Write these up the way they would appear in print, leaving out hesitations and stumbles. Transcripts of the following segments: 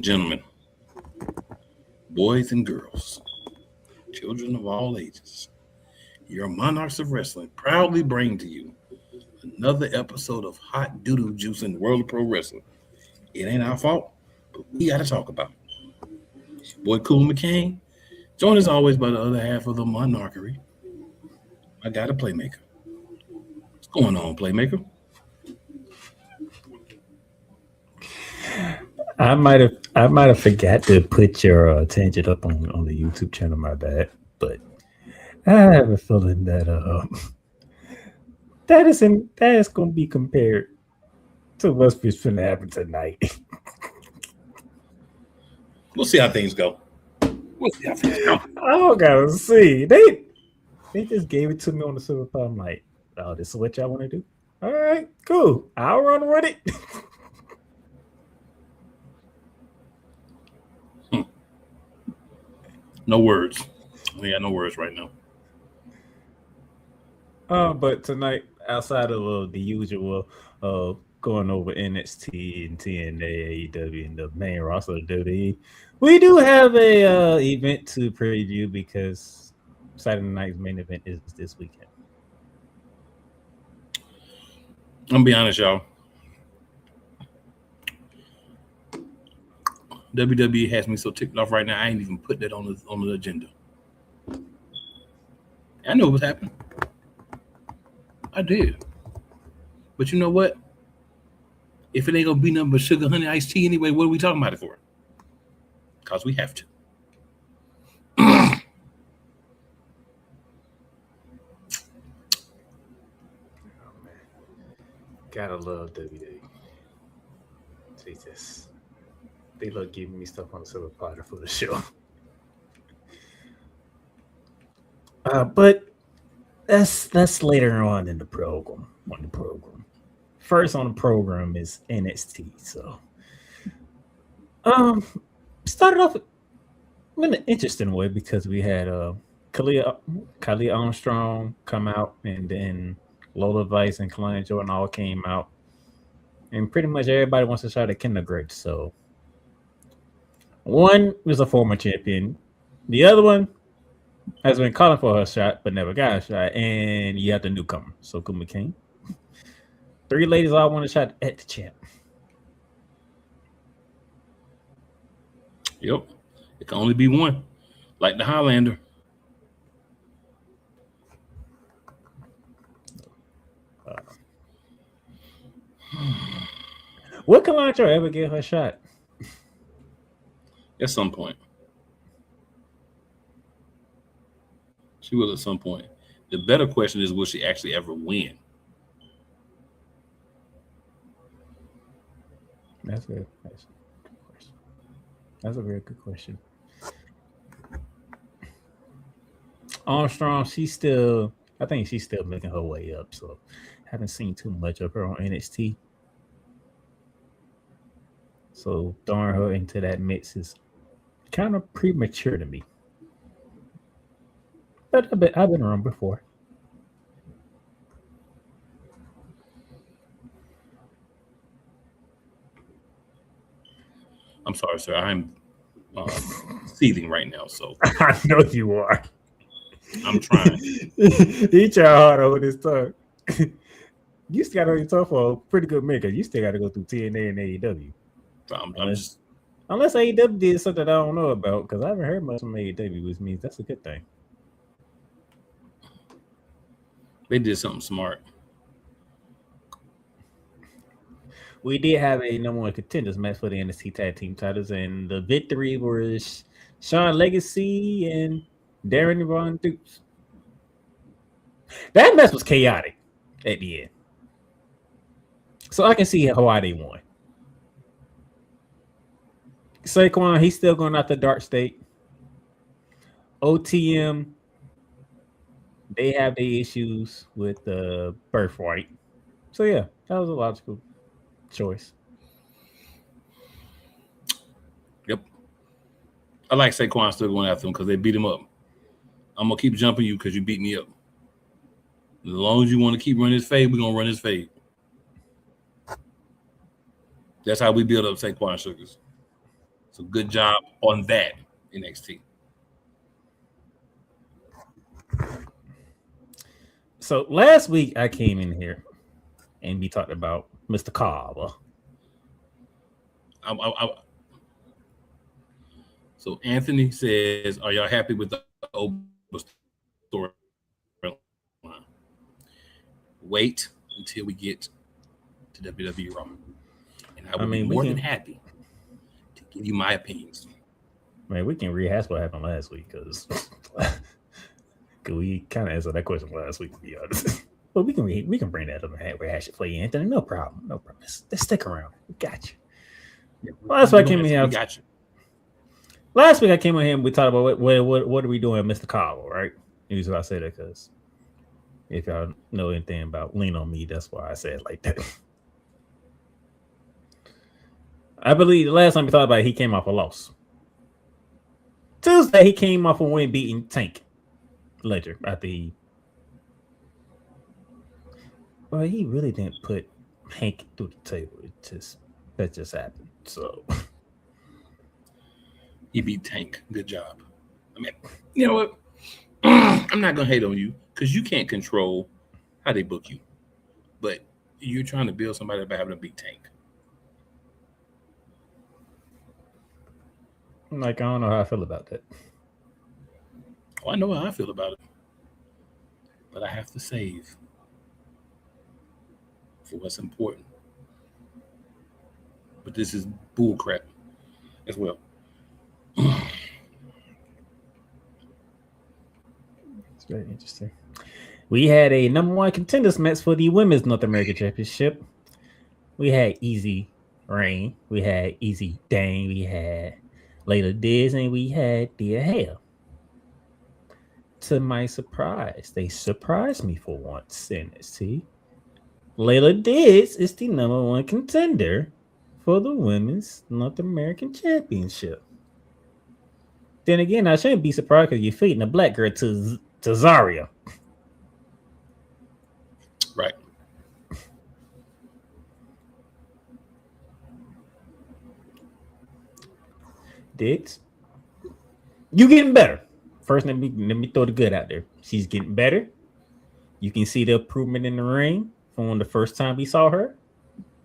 gentlemen, boys and girls, children of all ages, your Monarchs of Wrestling proudly bring to you another episode of hot doo-doo juice in the world of pro wrestling. It ain't our fault, but we got to talk about it. It's your boy Cool McCain, joined as always by the other half of the monarchy, my guy, the Playmaker. What's going on, Playmaker? I might have forgot to put your tangent up on the YouTube channel. My bad, but I have a feeling that that is going to be compared to what's going to happen tonight. We'll see how things go. I don't gotta see. They just gave it to me on the silver platter. I'm like, oh, this is what y'all want to do? All right, cool. I'll run with it. No words. We got no words right now. But tonight, outside of the usual going over NXT and TNA, AEW, and the main roster of WWE, we do have a event to preview because Saturday night's main event is this weekend. I'm gonna be honest, y'all. WWE has me so ticked off right now. I ain't even put that on the agenda. I know what's happening. I did. But you know what? If it ain't gonna be nothing but sugar, honey, iced tea anyway, what are we talking about it for? Because we have to. Oh, man. Gotta love WWE. Jesus. They love giving me stuff on the silver platter for the show. But that's later on in the program. First on the program is NXT. So, started off in an interesting way because we had Kylie Armstrong come out, and then Lola Vice and Kalani Jordan all came out, and pretty much everybody wants to try to kindergarten. So. One was a former champion. The other one has been calling for her shot, but never got a shot. And you have the newcomer, so Kuma King. 3 ladies all want a shot at the champ. Yep. It can only be one. Like the Highlander. Will Kalani ever get her shot? At some point. She will at some point. The better question is, will she actually ever win? That's a good question. That's a very good question. Armstrong, I think she's still making her way up, so haven't seen too much of her on NXT. So throwing her into that mix is kind of premature to me. But I've been wrong before. I'm sorry, sir. I'm seething right now, so I know you are. I'm trying. He tried hard over this tongue. You still got on your tongue for a pretty good minute because you still got to go through TNA and AEW. Unless AEW did something I don't know about, because I haven't heard much from AEW, which means that's a good thing. They did something smart. We did have a number 1 contenders match for the NXT Tag Team titles, and the victory was Shawn Legacy and Darren Von Dukes. That match was chaotic at the end. So I can see why they won. Saquon, he's still going out the dark state. OTM, they have the issues with the birthright. So yeah, that was a logical choice. Yep. I like Saquon still going after him because they beat him up. I'm going to keep jumping you because you beat me up. As long as you want to keep running his fade, we're going to run his fade. That's how we build up Saquon Sugars. So good job on that, NXT. So last week I came in here and we talked about Mr. Carver. I, so Anthony says, "Are y'all happy with the Oba storyline? Wait until we get to WWE Raw, and I will be more than happy to give you my opinions." Man, we can rehash what happened last week because we kind of answered that question last week, to be honest. But we can bring that up and rehash it for you, Anthony. No problem. No problem. Let's stick around. We got you. Last week I came in here. We got you. Last week I came in here and we talked about what are we doing, Mr. Carver, right? Usually I say that because if y'all know anything about Lean on Me, that's why I say it like that. I believe the last time we thought about it, he came off a loss. Tuesday, he came off a win beating Tank Ledger after he. Well, he really didn't put Hank through the table. That just happened. So he beat Tank. Good job. I mean, you know what? I'm not gonna hate on you because you can't control how they book you, but you're trying to build somebody by having to beat Tank. Like, I don't know how I feel about that. Oh, I know how I feel about it, but I have to save for what's important. But this is bull crap as well. It's very interesting. We had a number one contenders match for the Women's North American Championship. We had Easy Rain, we had Easy Dane, we had Layla Diz, and we had Dia Hale. To my surprise, they surprised me for once in NXT. Layla Diz is the number one contender for the Women's North American Championship. Then again, I shouldn't be surprised because you're feeding a black girl to Zarya. Right. Diggs, you getting better. First, let me throw the good out there. She's getting better. You can see the improvement in the ring from the first time we saw her.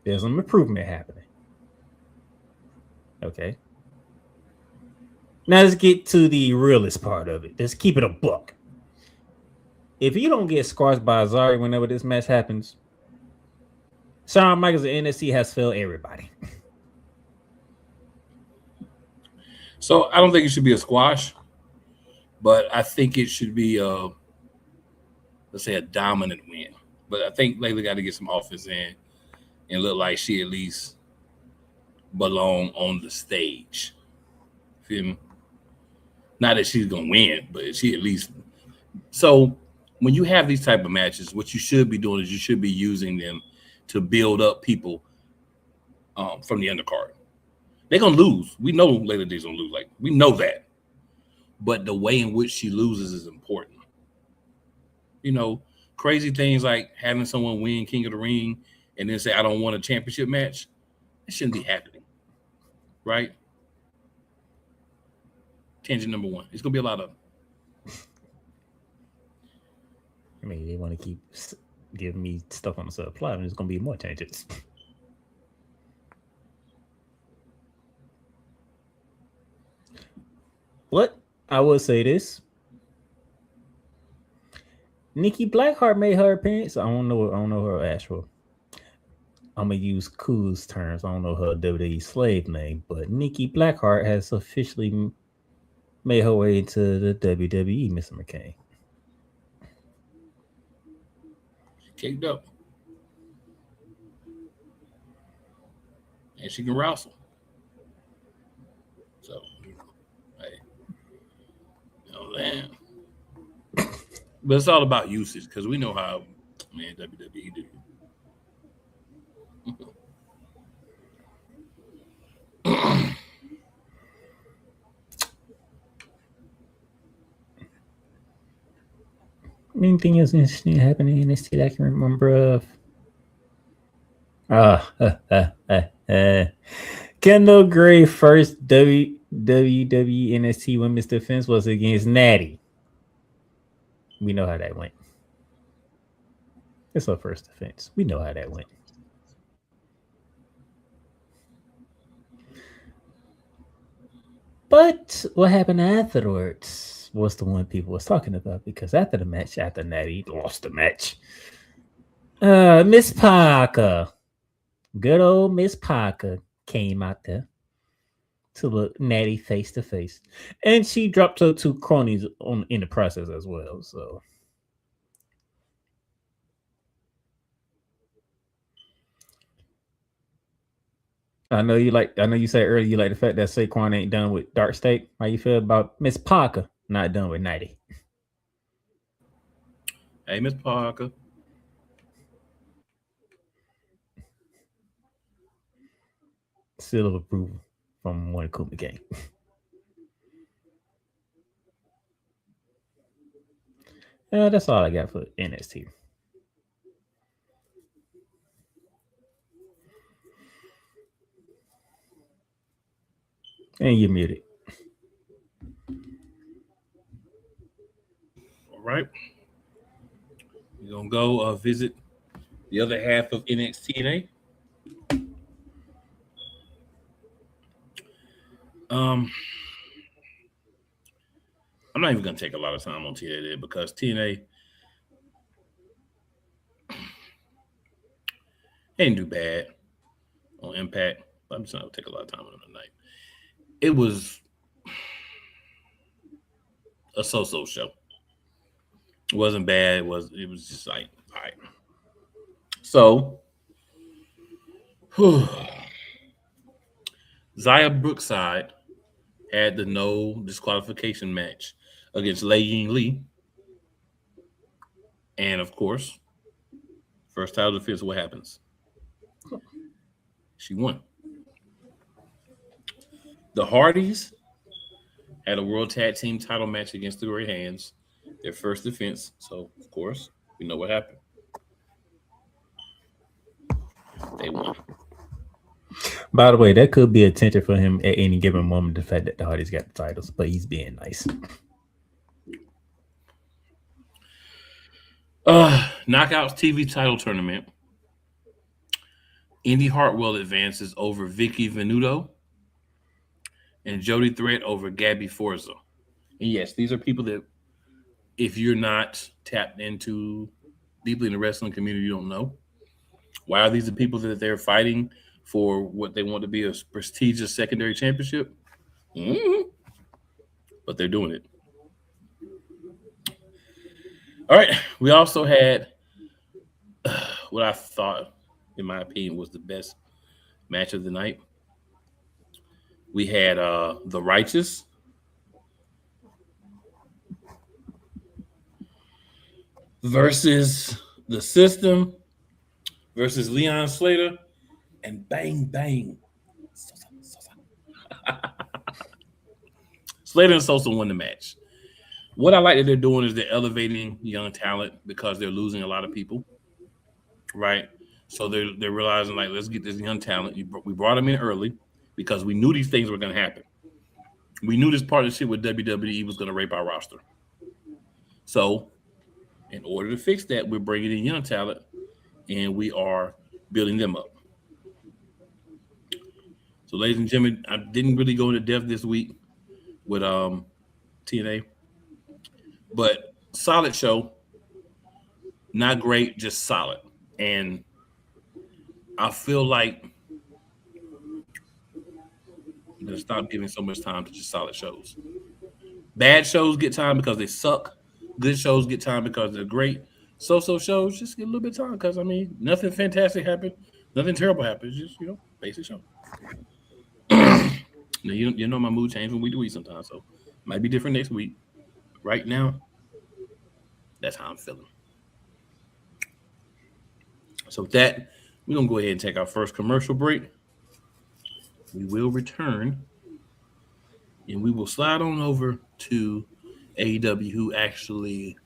There's some improvement happening. Okay. Now let's get to the realest part of it. Let's keep it a buck. If you don't get squashed by Zarya whenever this match happens, Shawn Michaels at NXT has failed everybody. So I don't think it should be a squash, but I think it should be let's say a dominant win. But I think Layla got to get some offense in and look like she at least belong on the stage. Feel me? Not that she's gonna win, but she at least. So when you have these type of matches, what you should be doing is you should be using them to build up people from the undercard. They're gonna lose. We know Layla D's gonna lose. Like, we know that. But the way in which she loses is important. You know, crazy things like having someone win King of the Ring and then say, I don't want a championship match. It shouldn't be happening. Right? Tangent number one. It's gonna be a lot of. I mean, they want to keep giving me stuff on the supply, and there's gonna be more changes. What I will say this: Nikki Blackheart made her appearance. I don't know her actual. I'm gonna use Cool's terms. I don't know her WWE slave name, but Nikki Blackheart has officially made her way into the WWE, Mr. McCain. Kicked up. And she can wrestle. So, hey. You know that. But it's all about usage because we know how, man, WWE do. Anything else interesting happening in NXT that I can remember of? Kendall Gray first WWE NXT Women's Defense was against Natty. We know how that went. It's her first defense. We know how that went. But what happened afterwards was the one people was talking about because after the match, after Natty lost the match, Miss Parker, good old Miss Parker, came out there to look Natty face to face, and she dropped her two cronies on in the process as well. So I know you like. I know you said earlier you like the fact that Saquon ain't done with Dark State. How you feel about Miss Parker not done with Natty? Hey, Miss Parker. Seal of approval from one Kuma game. That's all I got for NXT. And you're muted. All right. We're gonna go visit the other half of NXTNA. Um, I'm not even gonna take a lot of time on TNA because TNA didn't do bad on Impact. I'm just not gonna take a lot of time on them tonight. It was a so-so show. It wasn't bad. It was just like all right. So Zaya Brookside had the no disqualification match against Lei Ying Lee, and of course, first title defense. What happens? She won. The Hardys had a World Tag Team title match against the Great Hands, their first defense. So, of course, we know what happened. They won. By the way, that could be attention for him at any given moment. The fact that the Hardys got the titles, but he's being nice. Knockouts TV title tournament. Indy Hartwell advances over Vicky Venuto and Jody Threat over Gabby Forza. And yes, these are people that, if you're not tapped into deeply in the wrestling community, you don't know. Why are these the people that they're fighting for what they want to be a prestigious secondary championship? Mm-hmm. But they're doing it. All right. We also had what I thought, in my opinion, was the best match of the night. We had the Righteous versus the System versus Leon Slater and Bang Bang. Slater and Sosa won the match. What I like that they're doing is they're elevating young talent because they're losing a lot of people, right? So they're realizing like, let's get this young talent. We brought them in early because we knew these things were going to happen. We knew this partnership with WWE was going to rape our roster. So, in order to fix that, we're bringing in young talent and we are building them up. So, ladies and gentlemen, I didn't really go into depth this week with TNA, but solid show. Not great, just solid. And I feel like I'm going to stop giving so much time to just solid shows. Bad shows get time because they suck. Good shows get time because they're great. So shows just get a little bit of time because, I mean, nothing fantastic happened. Nothing terrible happened. It's just, basic show. Now, you know my mood changes from week to week sometimes, so might be different next week. Right now, that's how I'm feeling. So with that, we're going to go ahead and take our first commercial break. We will return, and we will slide on over to AEW, who actually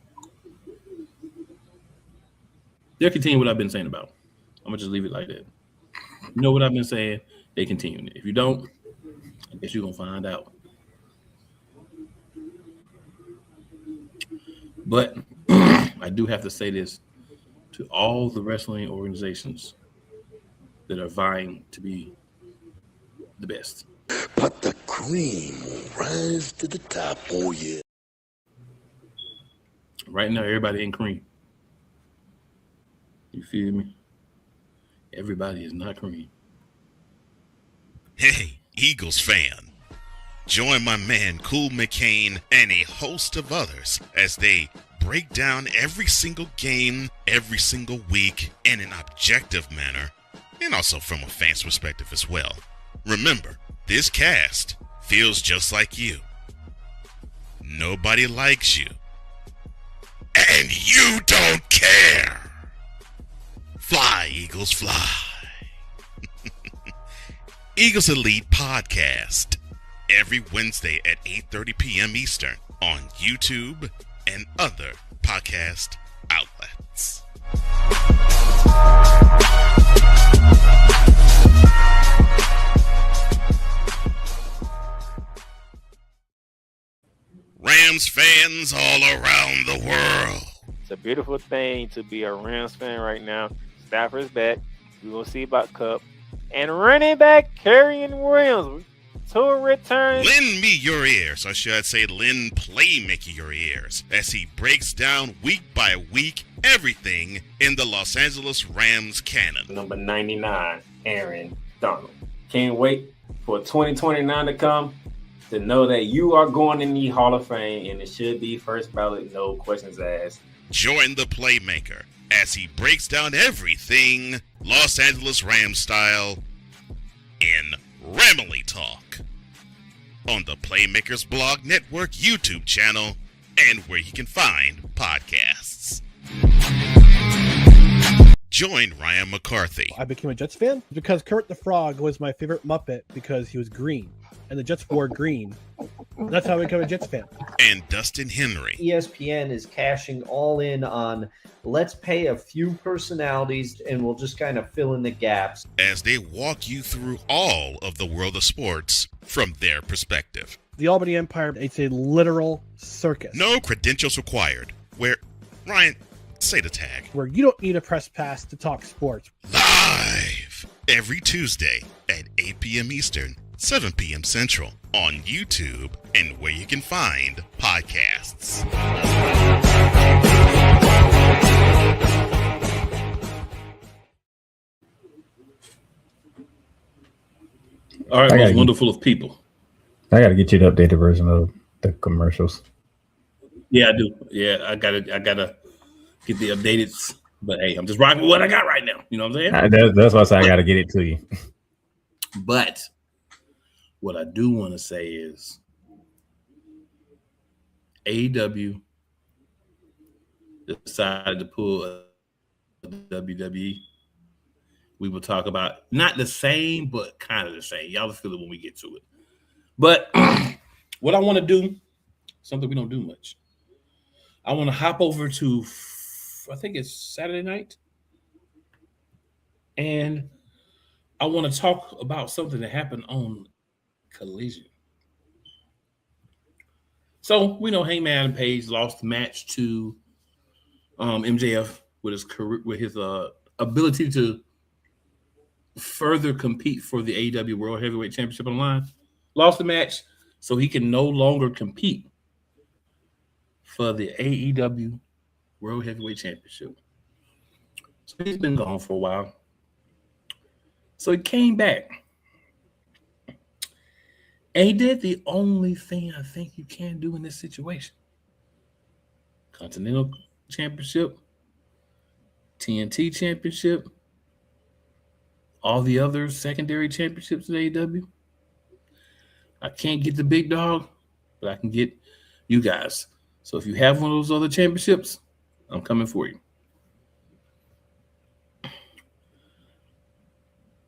they're continuing what I've been saying about. I'm gonna just leave it like that. You know what I've been saying? they continuing it. If you don't, I guess you're gonna find out. But I do have to say this to all the wrestling organizations that are vying to be the best. But the cream will rise to the top. Oh, yeah. Right now, everybody ain't cream. You feel me? Everybody is not cream. Hey, Eagles fan. Join my man Cool McCain and a host of others as they break down every single game, every single week in an objective manner, and also from a fan's perspective as well. Remember, this cast feels just like you. Nobody likes you. And you don't care. Fly, Eagles, fly. Eagles Elite Podcast every Wednesday at 8:30 p.m. Eastern on YouTube and other podcast outlets. Rams fans all around the world. It's a beautiful thing to be a Rams fan right now. Stafford's back. We're going to see about Cup. And running back Kerryon Williams to a return. Lend me your ears, or should I say lend Playmaker your ears, as he breaks down week by week everything in the Los Angeles Rams canon. Number 99, Aaron Donald. Can't wait for 2029 to come to know that you are going in the Hall of Fame, and it should be first ballot, no questions asked. Join the Playmaker as he breaks down everything Los Angeles Rams style in Ramily Talk on the Playmakers Blog Network YouTube channel and where you can find podcasts. Join Ryan McCarthy. I became a Jets fan because Kurt the Frog was my favorite Muppet because he was green, and the Jets wore green. That's how I became a Jets fan. And Dustin Henry. ESPN is cashing all in on let's pay a few personalities and we'll just kind of fill in the gaps. As they walk you through all of the world of sports from their perspective. The Albany Empire, it's a literal circus. No credentials required. Where, Ryan, say the tag. Where you don't need a press pass to talk sports. Live every Tuesday at 8 p.m. Eastern, 7 p.m. Central on YouTube and where you can find podcasts. All right, most wonderful of people. I got to get you the updated version of the commercials. Yeah, I do. Yeah, I gotta get the updated. But hey, I'm just rocking with what I got right now. You know what I'm saying? That's why I say I got to get it to you. But what I do want to say is AEW decided to pull a WWE. We will talk about not the same, but kind of the same. Y'all will feel it when we get to it. But what I want to do, something we don't do much. I want to hop over to, I think it's Saturday night. And I want to talk about something that happened on Collision. So we know Hangman Adam Page lost the match to MJF with his career, with his ability to further compete for the AEW World Heavyweight Championship on the line. Lost the match, so he can no longer compete for the AEW World Heavyweight Championship. So he's been gone for a while. So he came back. And he did the only thing I think you can do in this situation. Continental Championship, TNT Championship, all the other secondary championships in AEW. I can't get the big dog, but I can get you guys. So if you have one of those other championships, I'm coming for you.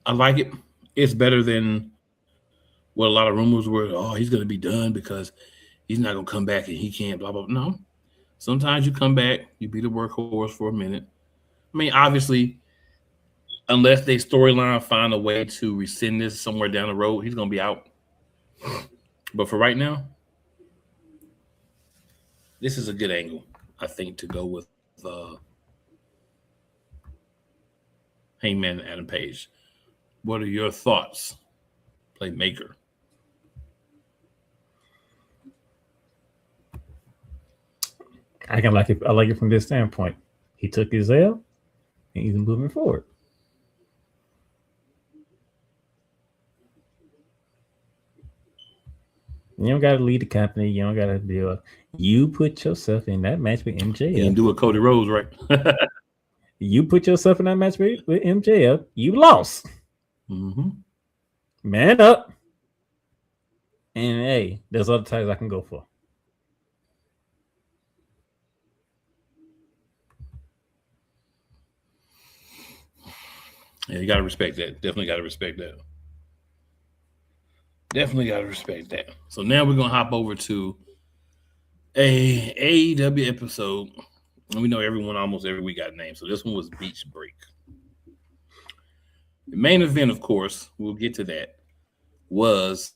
I like it. It's better than what a lot of rumors were. Oh, he's going to be done because he's not going to come back and he can't, blah, blah. No. Sometimes you come back, you be the workhorse for a minute. I mean, obviously, unless they storyline find a way to rescind this somewhere down the road, he's gonna be out. But for right now, this is a good angle, I think, to go with Hangman and Adam Page. What are your thoughts, Playmaker? I like it from this standpoint. He took his L, and he's moving forward. You don't got to lead the company. You don't got to do. You put yourself in that match with MJF. You can do it, Cody Rhodes, right? You put yourself in that match with MJF. You lost. Mm-hmm. Man up. And hey, there's other titles I can go for. Yeah, you got to respect that. Definitely got to respect that. Definitely got to respect that. So now we're going to hop over to a AEW episode. And we know everyone almost every week got named. So this one was Beach Break. The main event, of course, we'll get to that, was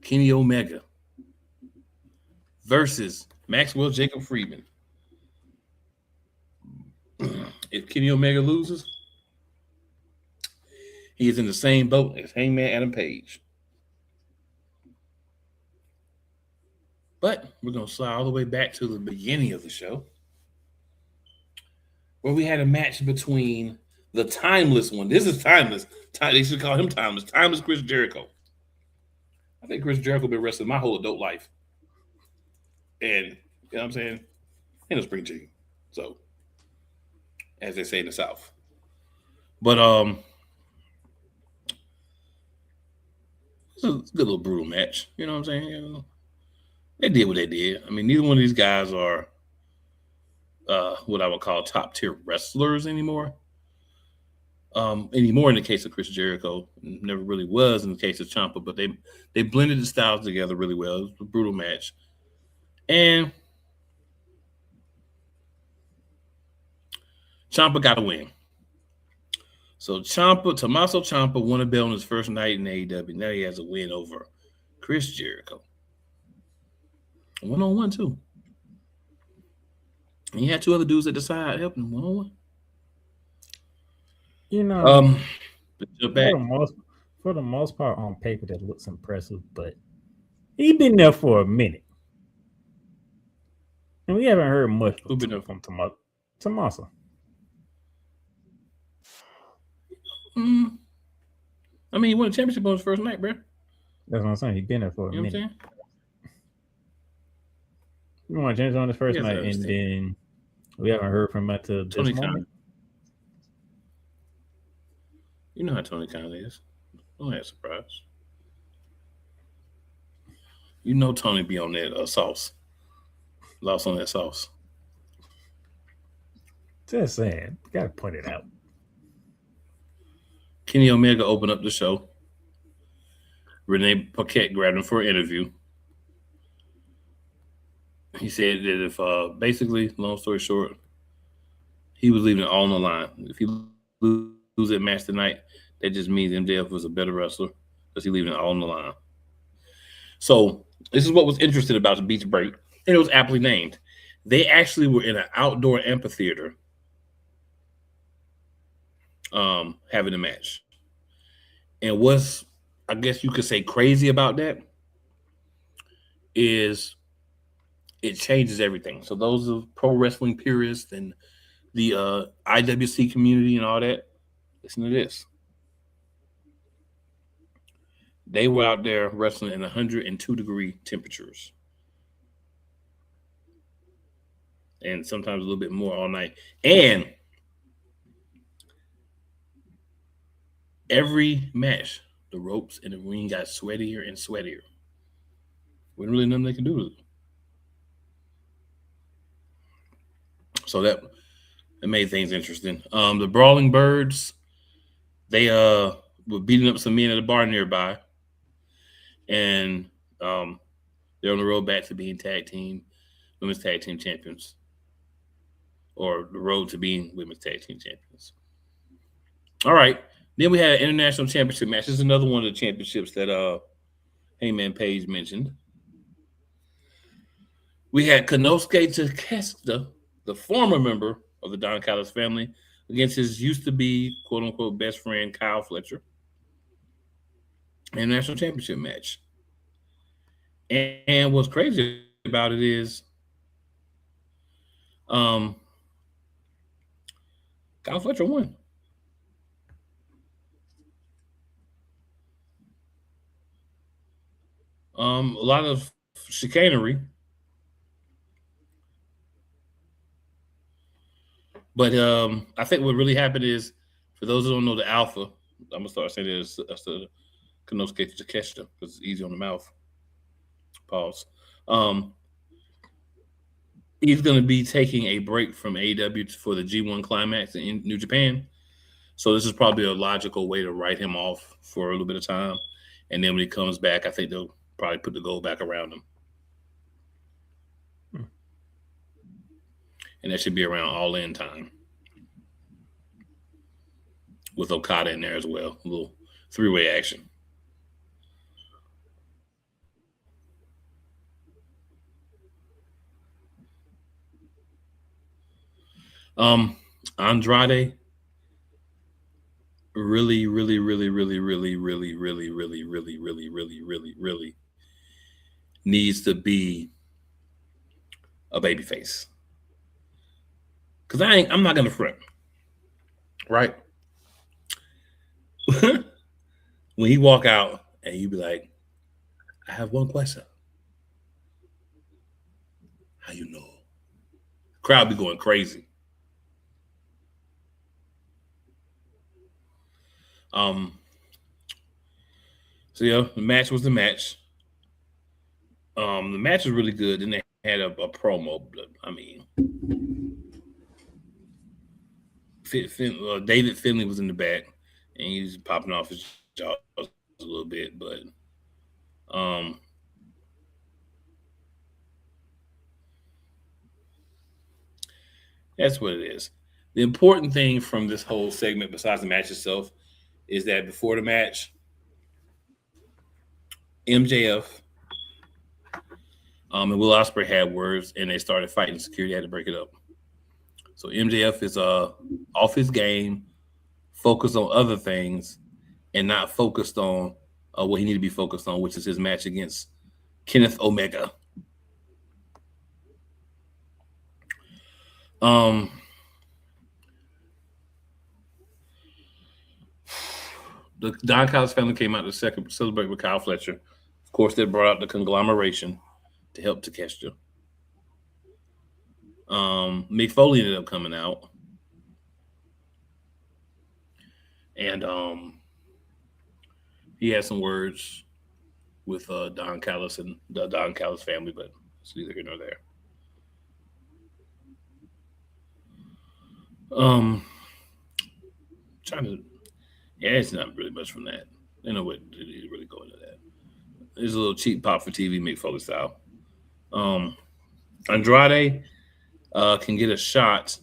Kenny Omega versus Maxwell Jacob Friedman. If Kenny Omega loses, he is in the same boat as Hangman Adam Page. But we're going to slide all the way back to the beginning of the show, where we had a match between the timeless one. This is timeless. They should call him timeless. Timeless Chris Jericho. I think Chris Jericho been wrestling my whole adult life. And, you know what I'm saying? Ain't no spring chicken. So, as they say in the South. But, it's a good little brutal match. You know what I'm saying? You know, they did what they did. I mean, neither one of these guys are what I would call top tier wrestlers anymore. Anymore in the case of Chris Jericho, never really was in the case of Ciampa, but they blended the styles together really well. It was a brutal match, and Ciampa got a win. So Tommaso Ciampa won a belt on his first night in AEW. Now he has a win over Chris Jericho, 1-on-1 too. And he had two other dudes at the side helping him 1-on-1. You know, for the most part on paper that looks impressive, but he's been there for a minute. And we haven't heard much from Tommaso. I mean, he won a championship on his first night, bro. That's what I'm saying. He's been there for a minute. What I'm saying? He won a championship on his first night, and then we haven't heard from him until this moment. You know how Tony Khan is. Don't have surprise. You know Tony be on that sauce. Lost on that sauce. Just saying. Got to point it out. Kenny Omega opened up the show. Renee Paquette grabbed him for an interview. He said that if, basically, long story short, he was leaving it all on the line. If he lose that match tonight, that just means MJF was a better wrestler because he's leaving it all on the line. So this is what was interesting about the Beach Break, and it was aptly named. They actually were in an outdoor amphitheater having a match. And what's, I guess you could say, crazy about that is it changes everything. So those of pro wrestling purists and the IWC community and all that, listen to this. They were out there wrestling in 102-degree temperatures. And sometimes a little bit more all night. And every match, the ropes in the ring got sweatier and sweatier. Wasn't really nothing they could do with it. So that made things interesting. The Brawling Birds, they were beating up some men at a bar nearby. And they're on the road back to being women's tag team champions. or the road to being women's tag team champions. All right. Then we had an international championship match. This is another one of the championships that Heyman Page mentioned. We had Konosuke Takeshita, the former member of the Don Callis family, against his used to be quote unquote best friend Kyle Fletcher. International championship match. And what's crazy about it is Kyle Fletcher won. A lot of chicanery. But I think what really happened is, for those who don't know the Alpha, I'm going to start saying this to Konosuke Takeshita because it's easy on the mouth. Pause. He's going to be taking a break from AEW for the G1 Climax in New Japan. So this is probably a logical way to write him off for a little bit of time. And then when he comes back, I think they'll probably put the gold back around him. And that should be around All In time. With Okada in there as well. A little three-way action. Andrade really needs to be a babyface. Because I'm not gonna front. Right? When he walk out and you be like, I have one question. How you know? Crowd be going crazy. So yeah, the match was the match. The match was really good. Then they had a promo. I mean, David Finlay was in the back, and he was popping off his jaws a little bit, but that's what it is. The important thing from this whole segment, besides the match itself, is that before the match, MJF and Will Ospreay had words, and they started fighting. Security had to break it up. So MJF is off his game, focused on other things, and not focused on what he needed to be focused on, which is his match against Kenneth Omega. The Don Callis family came out to celebrate with Kyle Fletcher. Of course, they brought out the conglomeration to help Takeshita. Mick Foley ended up coming out. And he had some words with Don Callis and the Don Callis family, but it's neither here nor there. It's not really much from that. You know what? Did really go into that. There's a little cheap pop for TV, Mick Foley style. Andrade can get a shot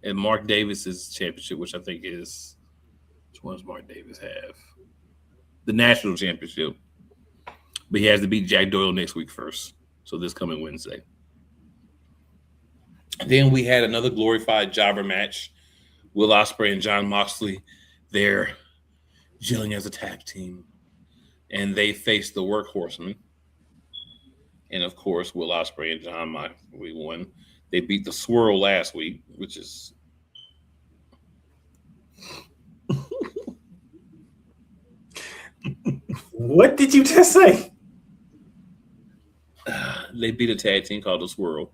at Mark Davis's championship, which I think is, which one does Mark Davis have? The national championship. But he has to beat Jack Doyle next week first. So this coming Wednesday. Then we had another glorified jobber match. Will Ospreay and Jon Moxley. They're gelling as a tag team. And they faced the Workhorsemen. And of course, Will Ospreay and Jon Moxley won. They beat the Swirl last week, which is What did you just say? They beat a tag team called the Swirl.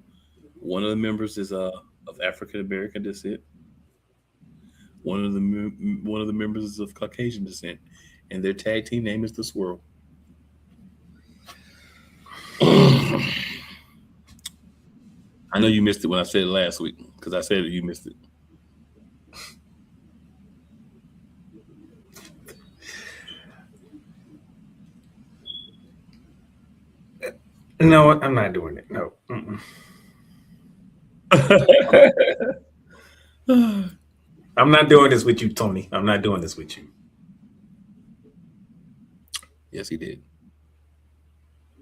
One of the members is of African American descent. One of the members is of Caucasian descent, and their tag team name is the Swirl. I know you missed it when I said it last week because I said it. You missed it. No, I'm not doing it. No. I'm not doing this with you, Tony. I'm not doing this with you. Yes, he did.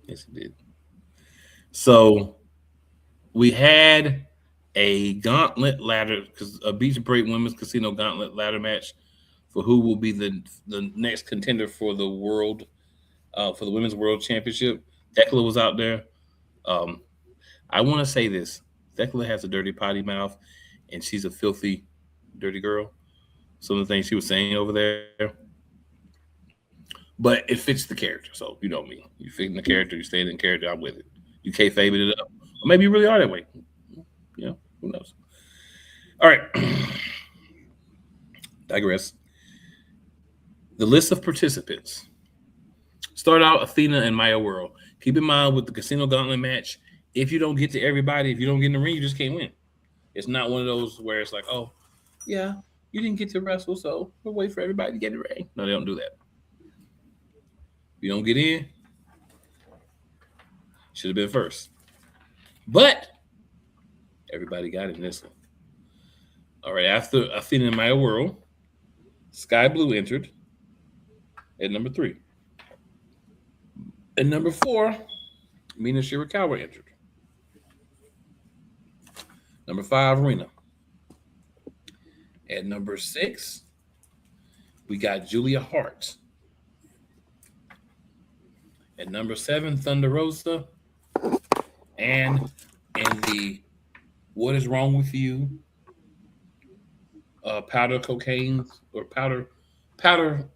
Yes, he did. So we had a gauntlet ladder, because a Beach Break Women's Casino Gauntlet ladder match for who will be the next contender for the world, for the Women's World Championship. Thekla was out there. I want to say this: Thekla has a dirty potty mouth, and she's a filthy, dirty girl. Some of the things she was saying over there, but it fits the character. So you know me, you fit in the character, you stay in the character. I'm with it. You kayfabe it up, or maybe you really are that way. You know, who knows? All right, digress. The list of participants. Start out Athena and Maya World. Keep in mind with the Casino Gauntlet match, if you don't get to everybody, if you don't get in the ring, you just can't win. It's not one of those where it's like, oh, yeah, you didn't get to wrestle, so we'll wait for everybody to get in the ring. No, they don't do that. If you don't get in, should have been first. But everybody got in this one. All right, after Athena and Maya World, Sky Blue entered at number 3. At number 4, Mina Shirakawa entered. Number 5, Rena. At number 6, we got Julia Hart. At number 7, Thunder Rosa. And in the What Is Wrong With You? Powder cocaine or powder,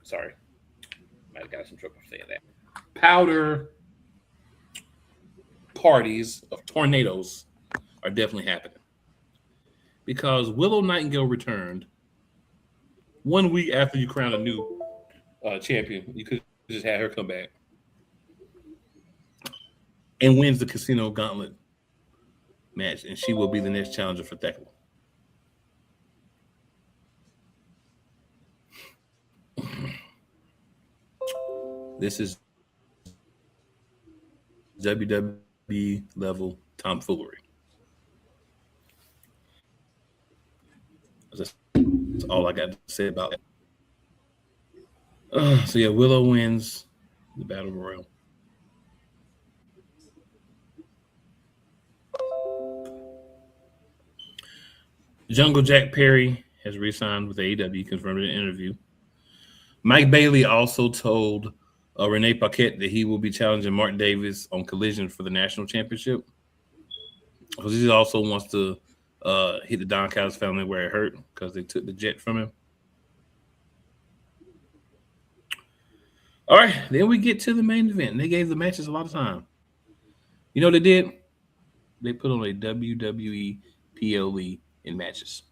sorry. Might have got some trouble saying that. Powder parties of tornadoes are definitely happening. Because Willow Nightingale returned 1 week after you crowned a new champion. You could just have her come back and wins the Casino Gauntlet match, and she will be the next challenger for Thekla. This is WWE level tomfoolery. That's all I got to say about it. So yeah, Willow wins the Battle Royal. Jungle Jack Perry has re-signed with AEW, confirmed in an interview. Mike Bailey also told Renee Paquette that he will be challenging Mark Davis on Collision for the national championship. Because he also wants to hit the Don Callis family where it hurt because they took the jet from him. All right, then we get to the main event. They gave the matches a lot of time. You know what they did? They put on a WWE PLE in matches.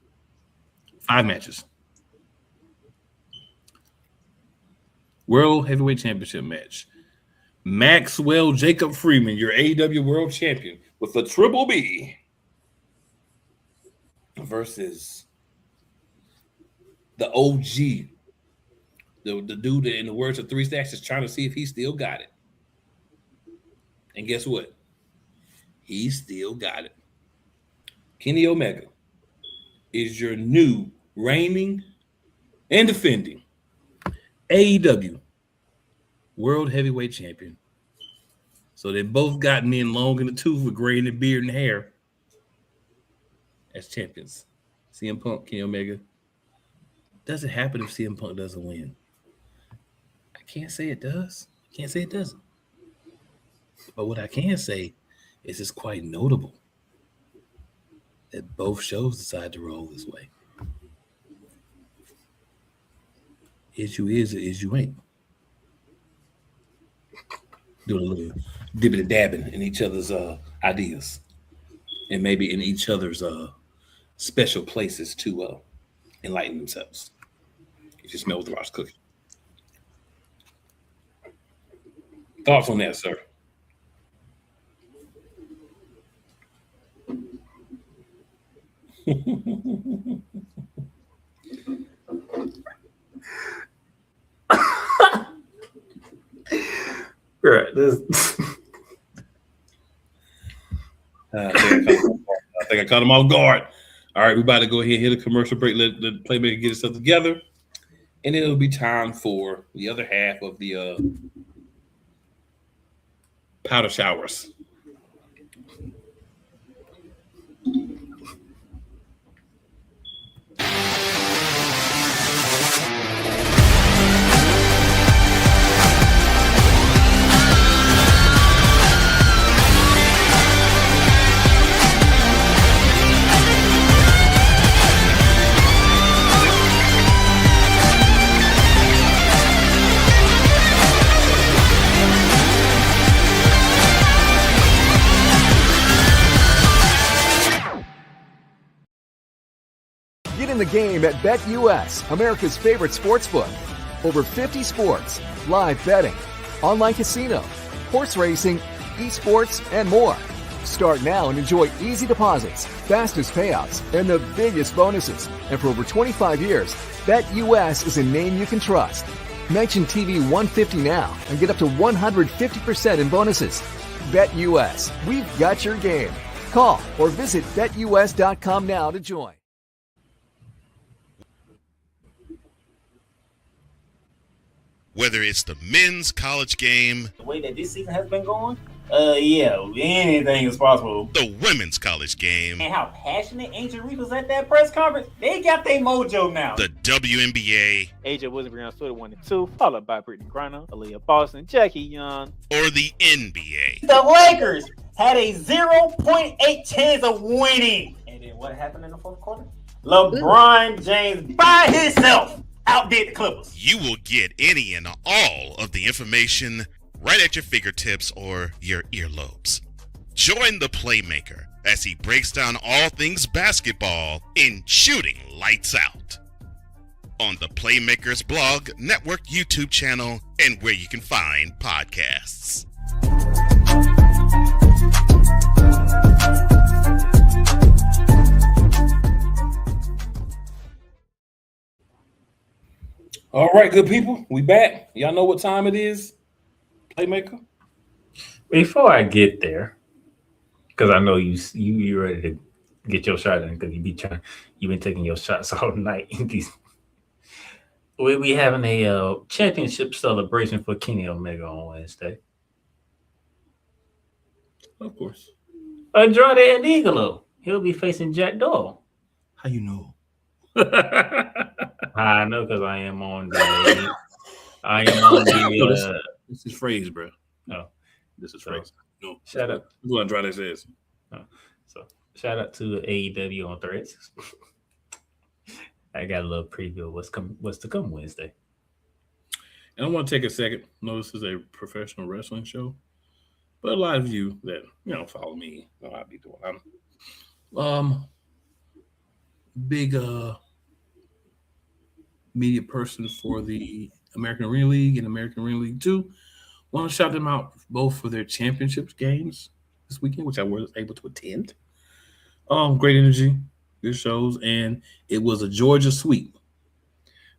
5 matches. World Heavyweight Championship match. Maxwell Jacob Freeman, your AEW World Champion, with a Triple B versus the OG. The dude that, in the words of Three Stacks, is trying to see if he still got it. And guess what? He still got it. Kenny Omega is your new reigning and defending AEW World Heavyweight Champion. So they both got men long in the tooth with gray in the beard and hair as champions. CM Punk, Kenny Omega. Does it happen if CM Punk doesn't win? I can't say it does. I can't say it doesn't. But what I can say is it's quite notable that both shows decide to roll this way. Is you is or is you ain't. Doing a little dibbity dabbing in each other's ideas, and maybe in each other's special places to enlighten themselves. You just smell what the rock's cooking. Thoughts on that, sir? Right. Thank think I caught him off guard. All right, we about to go ahead and hit a commercial break. Let the playmaker get itself together. And then it'll be time for the other half of the powder showers. Get in the game at BetUS, America's favorite sportsbook. Over 50 sports, live betting, online casino, horse racing, esports, and more. Start now and enjoy easy deposits, fastest payouts, and the biggest bonuses. And for over 25 years, BetUS is a name you can trust. Mention TV 150 now and get up to 150% in bonuses. BetUS, we've got your game. Call or visit BetUS.com now to join. Whether it's the men's college game, The way that this season has been going, yeah, anything is possible. the women's college game, And how passionate Angel Reese was at that press conference, they got their mojo now. the WNBA, AJ Wilson Brown stood 1-2, followed by Brittany Griner, Aaliyah Boston, Jackie Young. or the NBA. The Lakers had a 0.8 chance of winning. And then what happened in the fourth quarter? LeBron James by himself outdid the Clippers. You will get any and all of the information right at your fingertips or your earlobes. Join the Playmaker as he breaks down all things basketball in Shooting Lights Out on the Playmakers blog, network, YouTube channel, and where you can find podcasts. All right, good people. We back. Y'all know what time it is? Playmaker? Before I get there, because I know you ready to get your shot in because you've been taking your shots all night. We having a championship celebration for Kenny Omega on Wednesday. Of course. Andrade Anigalo, he'll be facing Jack Doyle. How you know? I know because I am on the. This is phrase, bro. No, This is phrase. No. Shout out. This is what Andrade says. So shout out to AEW on Threads. I got a little preview of what's to come Wednesday. And I want to take a second. No, this is a professional wrestling show, but a lot of you that follow me know how I be doing. I'm big media person for the American Arena League and American Arena League 2. Want to shout them out both for their championships games this weekend, which I was able to attend. Great energy, good shows, and it was a Georgia sweep.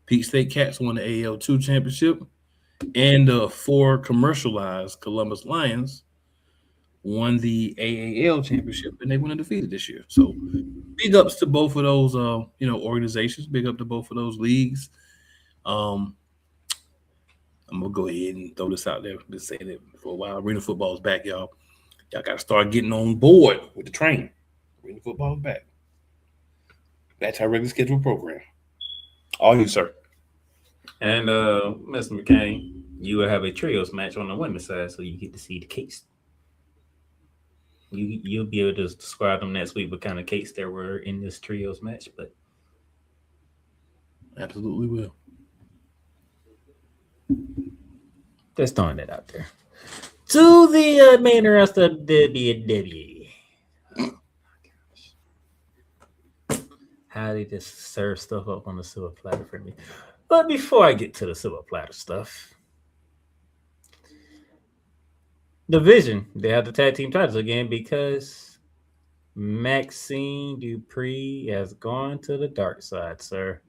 Peach State Cats won the AL2 championship, and the 4 commercialized Columbus Lions won the AAL championship, and they went undefeated this year. So big ups to both of those organizations. Big up to both of those leagues. I'm gonna go ahead and throw this out there. Been saying it for a while. Arena football is back, y'all. Y'all gotta start getting on board with the train. Arena football is back. That's our regular scheduled program. All you, sir. And Mr. McCain, you will have a trios match on the women's side, so you get to see the cakes. You'll be able to describe them next week what kind of cakes there were in this trios match, but Absolutely will. just throwing that out there. To the main roster of WWE. How they just serve stuff up on the silver platter for me. But before I get to the silver platter stuff, Division, they have the tag team titles again because Maxine Dupree has gone to the dark side, sir.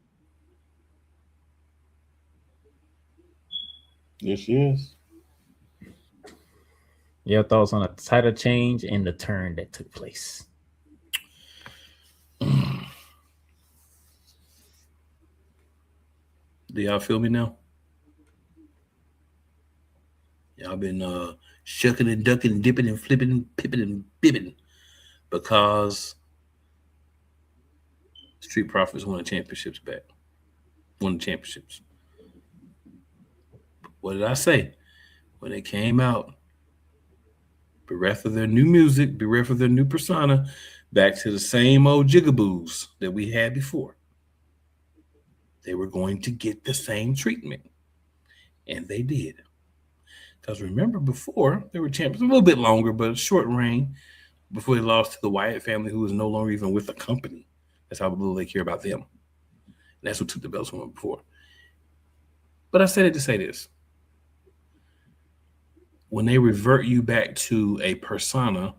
Yes, she is. Your thoughts on the title change and the turn that took place? Do y'all feel me now? Y'all been shucking and ducking and dipping and flipping and pipping and bibbing because Street Profits won the championships back. Won the championships. What did I say? When they came out, bereft of their new music, bereft of their new persona, back to the same old jigaboos that we had before. They were going to get the same treatment. And they did. Because remember, before, they were champions a little bit longer, but a short reign before they lost to the Wyatt family, who was no longer even with the company. That's how little they care about them. And that's what took the belts from them before. But I said it to say this. When they revert you back to a persona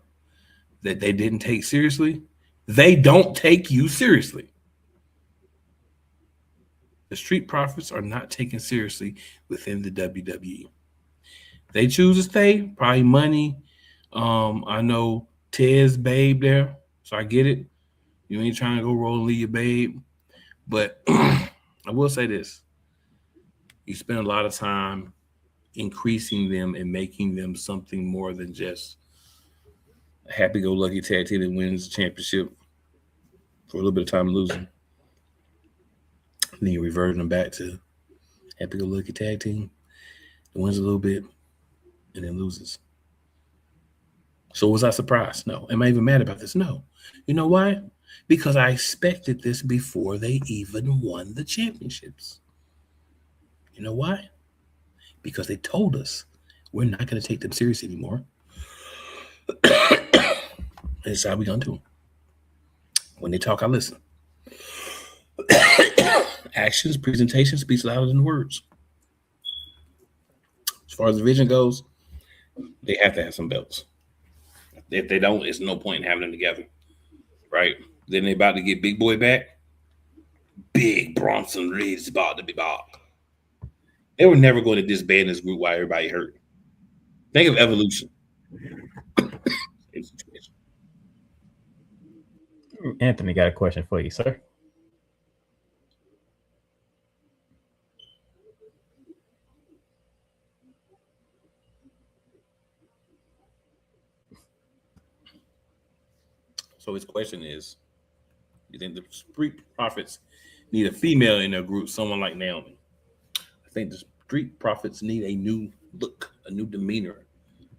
that they didn't take seriously, they don't take you seriously. The Street Profits are not taken seriously within the WWE. They choose to stay, probably money. I know Tez babe there, so I get it. You ain't trying to go roll and leave your babe. But I will say this. You spend a lot of time increasing them and making them something more than just a happy-go-lucky tag team that wins the championship for a little bit of time losing. And then you revert them back to happy-go-lucky tag team that wins a little bit and then loses. So was I surprised? No. Am I even mad about this? No. You know why? Because I expected this before they even won the championships. You know why? Because they told us we're not going to take them serious anymore. That's how we're going to do them. When they talk, I listen. Actions, presentation speaks louder than words. As far as the vision goes, they have to have some belts. If they don't, it's no point in having them together. Right? Then they about to get Big Boy back. Big Bronson Reed is about to be back. They were never going to disband this group while everybody hurt. Think of Evolution. Anthony got a question for you, sir. So his question is, you think the Street Profits need a female in their group, someone like Naomi? I think the Street Profits need a new look, a new demeanor,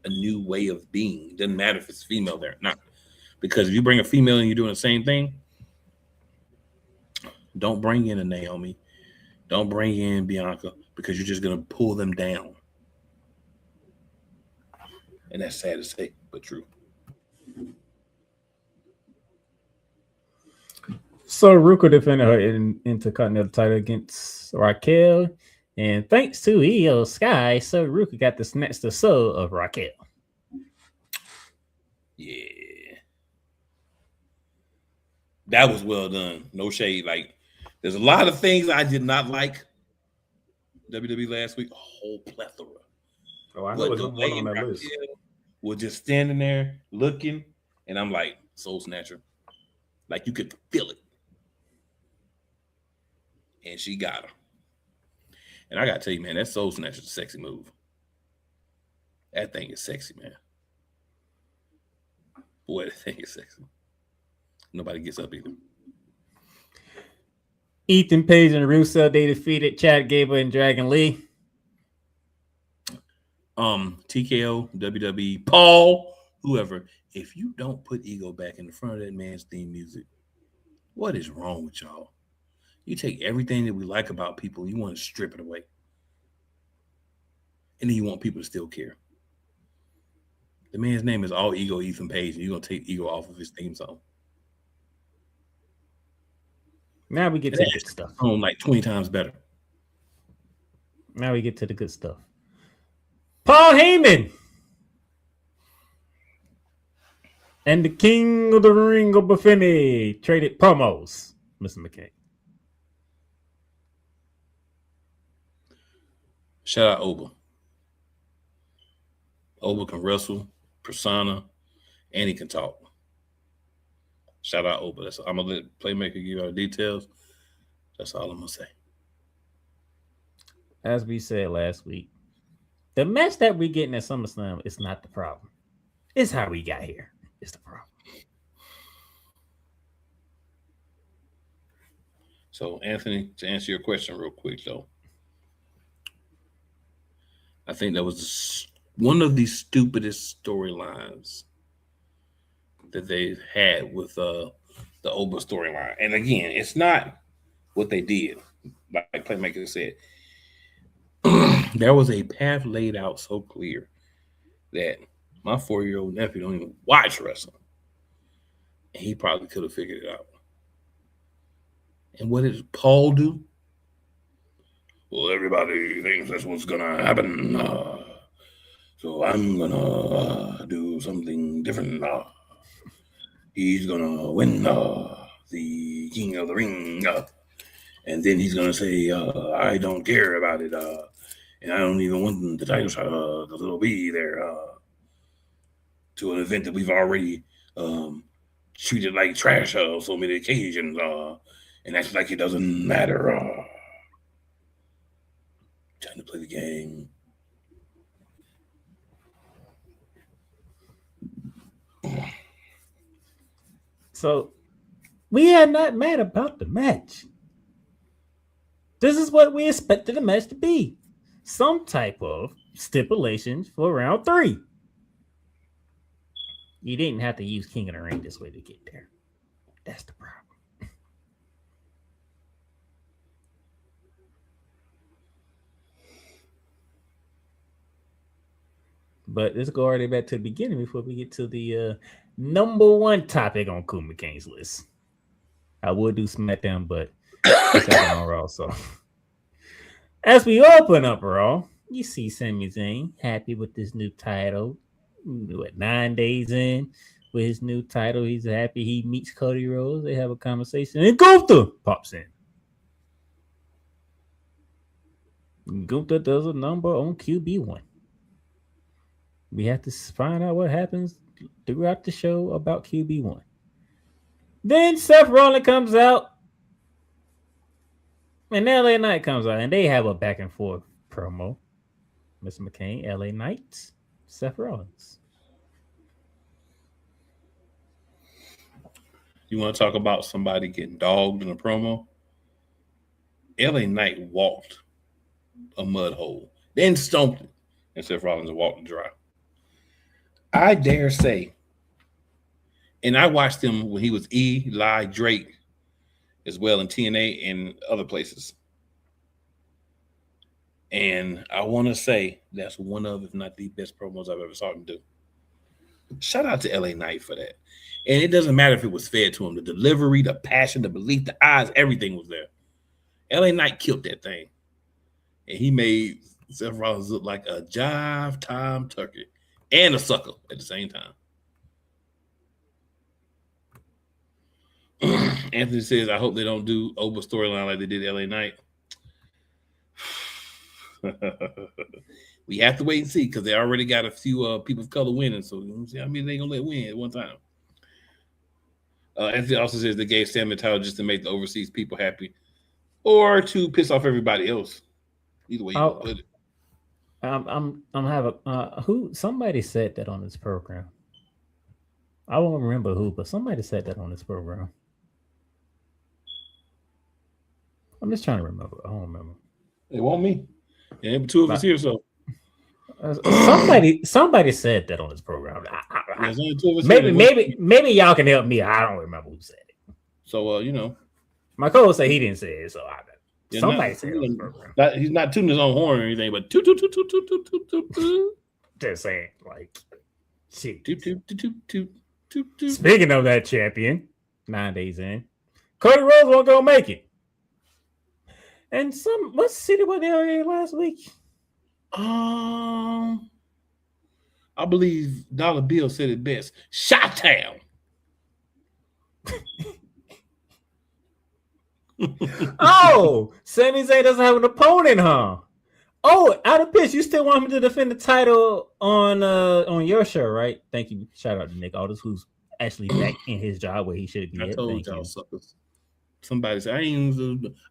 a new way of being. It doesn't matter if it's female there or not. Because if you bring a female and you're doing the same thing, don't bring in a Naomi. Don't bring in Bianca, because you're just going to pull them down. And that's sad to say, but true. So Ruka defended her Intercontinental title against Raquel. And thanks to Io Sky, so Ruka got to snatch the soul of Raquel. Yeah. That was well done. No shade. Like, there's a lot of things I did not like WWE last week. A whole plethora. Oh, I know it's one on that Raquel list. was just standing there looking, and I'm like, Soul Snatcher. Like, you could feel it. And she got her. And I got to tell you, man, that Soul Snatcher is a sexy move. That thing is sexy, man. Boy, that thing is sexy. Nobody gets up either. Ethan Page and Rusev, they defeated Chad Gable and Dragon Lee. TKO, WWE, Paul, whoever. If you don't put ego back in the front of that man's theme music, what is wrong with y'all? You take everything that we like about people, you want to strip it away. And then you want people to still care. The man's name is All Ego Ethan Page, and you're going to take ego off of his theme song. Now we get to the good stuff. Like 20 times better. Now we get to the good stuff. Paul Heyman and the King of the Ring of Buffini traded promos, Mr. McKay. Shout out Oba. Oba can wrestle, persona, and he can talk. Shout out Oba. I'm going to let Playmaker give you our details. That's all I'm going to say. as we said last week, the match that we're getting at SummerSlam is not the problem. It's how we got here. It's the problem. So, Anthony, to answer your question real quick, though, I think that was one of the stupidest storylines that they've had with the Oba storyline. And again, it's not what they did. Like Playmaker said, there was a path laid out so clear that my 4-year-old nephew don't even watch wrestling. And he probably could have figured it out. And what did Paul do? Well, everybody thinks that's what's going to happen. So I'm going to do something different. He's going to win the King of the Ring. And then he's going to say, I don't care about it. And I don't even want the title shot because it'll be there to an event that we've already treated like trash on so many occasions. And acts like it doesn't matter. Trying to play the game. So we are not mad about the match. This is what we expected the match to be. Some type of stipulation for round 3. You didn't have to use King of the Ring this way to get there. That's the problem. But let's go already back to the beginning before we get to the number 1 topic on Cool McCain's list. I would do SmackDown, but it's on Raw. So as we open up Raw, you see Sami Zayn happy with this new title. 9 days in with his new title, he's happy. He meets Cody Rhodes. They have a conversation, and Gunther pops in. Gunther does a number on QB1. We have to find out what happens throughout the show about QB1. Then Seth Rollins comes out, and LA Knight comes out, and they have a back and forth promo. Mr. McCain, LA Knight, Seth Rollins. You want to talk about somebody getting dogged in a promo? LA Knight walked a mud hole, then stomped it, and Seth Rollins walked it dry. I dare say, and I watched him when he was Eli Drake as well in TNA and other places. And I want to say that's one of, if not the best promos I've ever saw him do. Shout out to LA Knight for that. And it doesn't matter if it was fed to him. The delivery, the passion, the belief, the eyes, everything was there. LA Knight killed that thing. And he made Seth Rollins look like a jive time turkey and a sucker at the same time. Anthony says, I hope they don't do Oba storyline like they did LA Knight. We have to wait and see because they already got a few people of color winning. So we'll see how many they going to let win at one time. Anthony also says they gave Sam the title just to make the overseas people happy or to piss off everybody else. Either way you put it. I'm having who somebody said that on this program. I won't remember who, but somebody said that on this program. I'm just trying to remember. I don't remember. It won't me. And 2 of us here, so somebody said that on this program. Maybe y'all can help me. I don't remember who said it. So my co-host said he didn't say it, so somebody said it on the program. He's not tuning his own horn or anything, but toot. Just saying, like, shit. Toot. Speaking of that champion, 9 days in, Cody Rhodes won't go make it. And what city were they in last week? I believe Dollar Bill said it best. Chi-Town. Oh, Sami Zayn doesn't have an opponent, huh? Oh, out of pitch, you still want him to defend the title on your show, right? Thank you. Shout out to Nick Aldis, who's actually back in his job where he should be. I told y'all suckers. Somebody said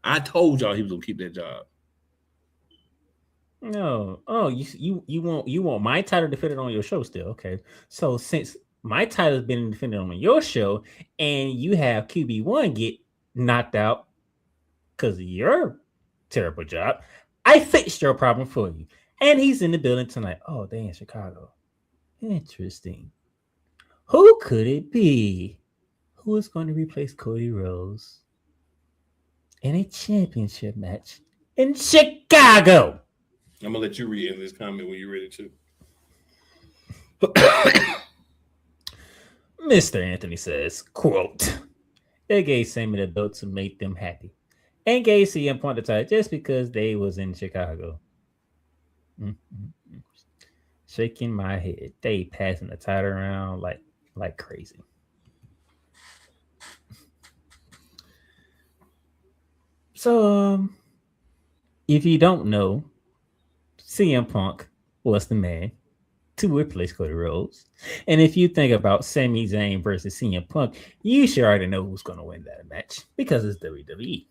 I told y'all he was gonna keep that job. No. Oh, you want my title defended on your show still? Okay. So since my title has been defended on your show, and you have QB1 get knocked out because of your terrible job, I fixed your problem for you. And he's in the building tonight. Oh, they in Chicago. Interesting. Who could it be? Who is going to replace Cody Rhodes in a championship match in Chicago? I'm gonna let you read this comment when you're ready to. Mr. Anthony says, quote, they gave Sammy the belt to make them happy and gave CM Punk the title just because they was in Chicago. Shaking my head. They passing the title around like crazy. So, if you don't know, CM Punk was the man to replace Cody Rhodes. And if you think about Sami Zayn versus CM Punk, you should already know who's going to win that match because it's WWE.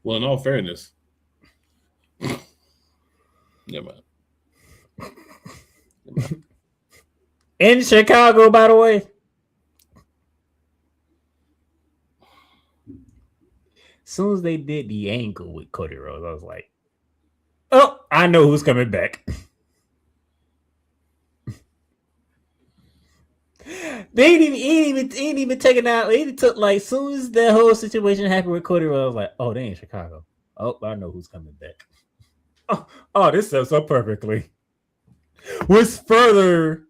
Well, in all fairness, never mind. In Chicago, by the way. As soon as they did the angle with Cody Rhodes, I was like, oh, I know who's coming back. They ain't even taken out. They took like, as soon as the whole situation happened with Cody Rhodes, I was like, oh, they in Chicago. Oh, I know who's coming back. Oh, this sets up perfectly. Was further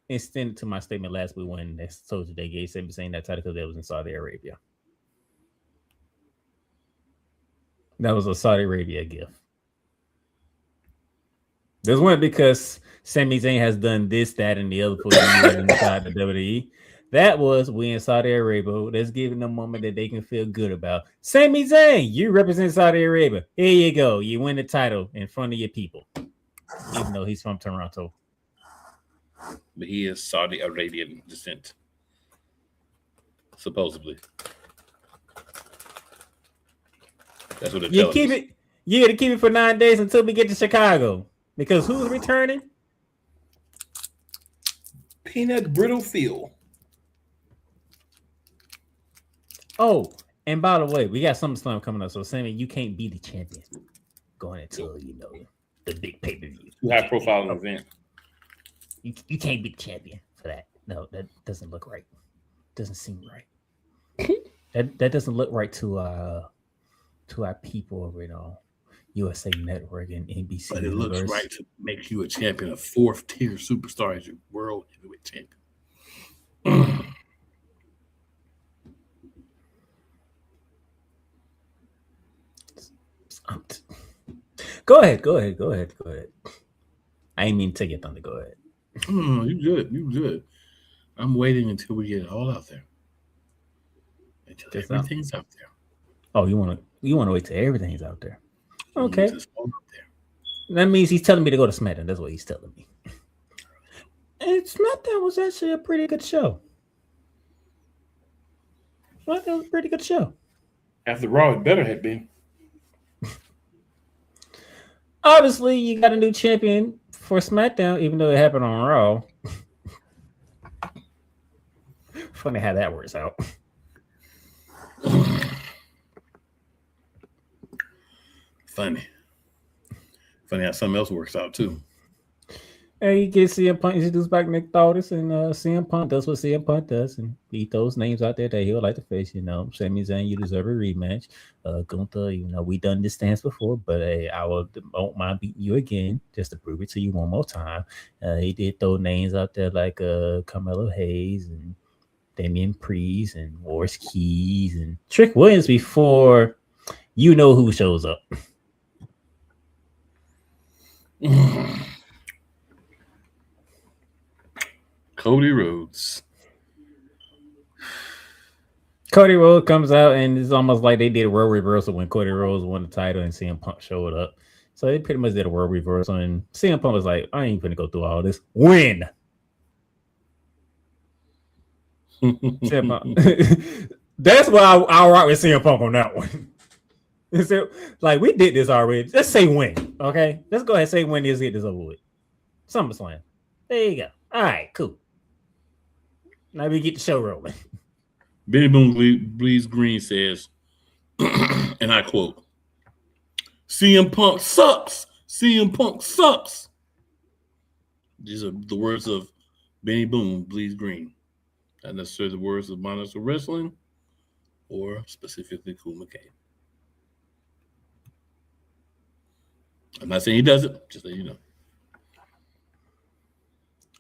extended to my statement last week when they told you they gave Sami Zayn that title because they was in Saudi Arabia. That was a Saudi Arabia gift. This wasn't because Sami Zayn has done this, that, and the other for years inside the WWE. That was we in Saudi Arabia. Let's give them a moment that they can feel good about. Sami Zayn, you represent Saudi Arabia. Here you go. You win the title in front of your people. Even though he's from Toronto. But he is Saudi Arabian descent. Supposedly. That's what it tells us. You got to keep it for 9 days until we get to Chicago. Because who's returning? Peanut Brittle Phil. Oh, and by the way, we got SummerSlam coming up. So, Sammy, you can't be the champion going into, the big pay-per-view. High profile event. You can't be the champion for that. No, that doesn't look right. Doesn't seem right. that doesn't look right to our people over USA Network and NBC. But it looks right to make you a champion, a fourth tier superstar as your world heavyweight champion. Go ahead. I ain't mean to take your thunder. Go ahead. You good. I'm waiting until we get it all out there. Until everything's out there. Oh, you want to wait till everything's out there? Okay. That means he's telling me to go to SmackDown. That's what he's telling me. And SmackDown was actually a pretty good show. SmackDown was a pretty good show. After Raw, it better have been. Obviously, you got a new champion for SmackDown, even though it happened on Raw. Funny how that works out. Funny how something else works out too. And you get CM Punk introduced back Nick Aldis, and CM Punk does what CM Punk does, and he throws names out there that he would like to face. Sami Zayn, you deserve a rematch. Gunther, we done this dance before, but hey, I won't mind beating you again just to prove it to you one more time. He did throw names out there like Carmelo Hayes and Damian Priest and Morris Keys and Trick Williams before you know who shows up. Cody Rhodes. Cody Rhodes comes out, and it's almost like they did a role reversal when Cody Rhodes won the title and CM Punk showed up. So they pretty much did a role reversal, and CM Punk was like, I ain't gonna go through all this. Win. CM Punk. That's why I'll rock with CM Punk on that one. So, like, we did this already. Let's say when, okay? Let's go ahead and say when. Let's get this over with. SummerSlam. There you go. All right, cool. Now we get the show rolling. Benny Boom Bleeds Green says, and I quote, CM Punk sucks. CM Punk sucks. These are the words of Benny Boom Bleeds Green. Not necessarily the words of Monarchs of Wrestling or specifically Cool McCain. I'm not saying he does it, just let you know.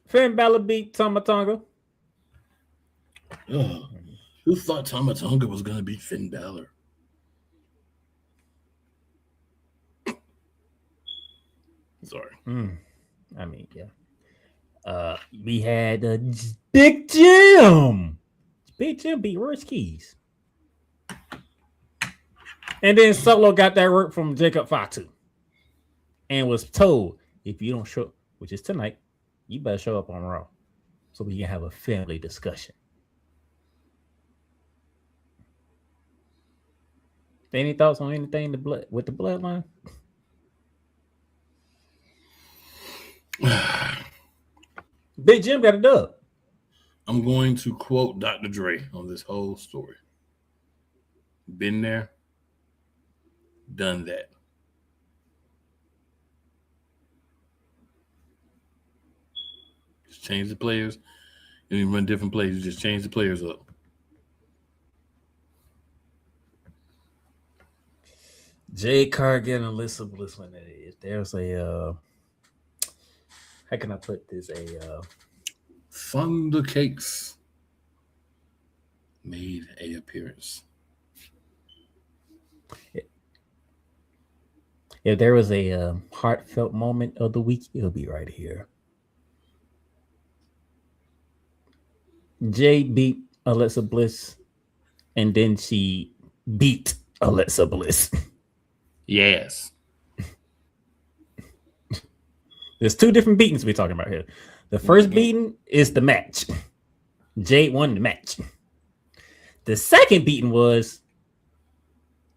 Finn Balor beat Tama Tonga. Oh, who thought Tama Tonga was going to beat Finn Balor? Sorry. I mean, yeah. We had Big Jim. Big Jim beat Royce Keys. And then Solo got that work from Jacob Fatu. And was told, if you don't show up, which is tonight, you better show up on Raw. So we can have a family discussion. Any thoughts on anything with the bloodline? Big Jim got a dub. I'm going to quote Dr. Dre on this whole story. Been there, done that. Just change the players. You even run different plays. You just change the players up. Jay Cargill and Alyssa Bliss when it is. There's a how can I put this? Thunder Cakes made an appearance. If there was a heartfelt moment of the week, it'll be right here. Jay beat Alexa Bliss, and then she beat Alexa Bliss. Yes. There's two different beatings we're talking about here. The first beating is the match. Jade won the match. The second beating was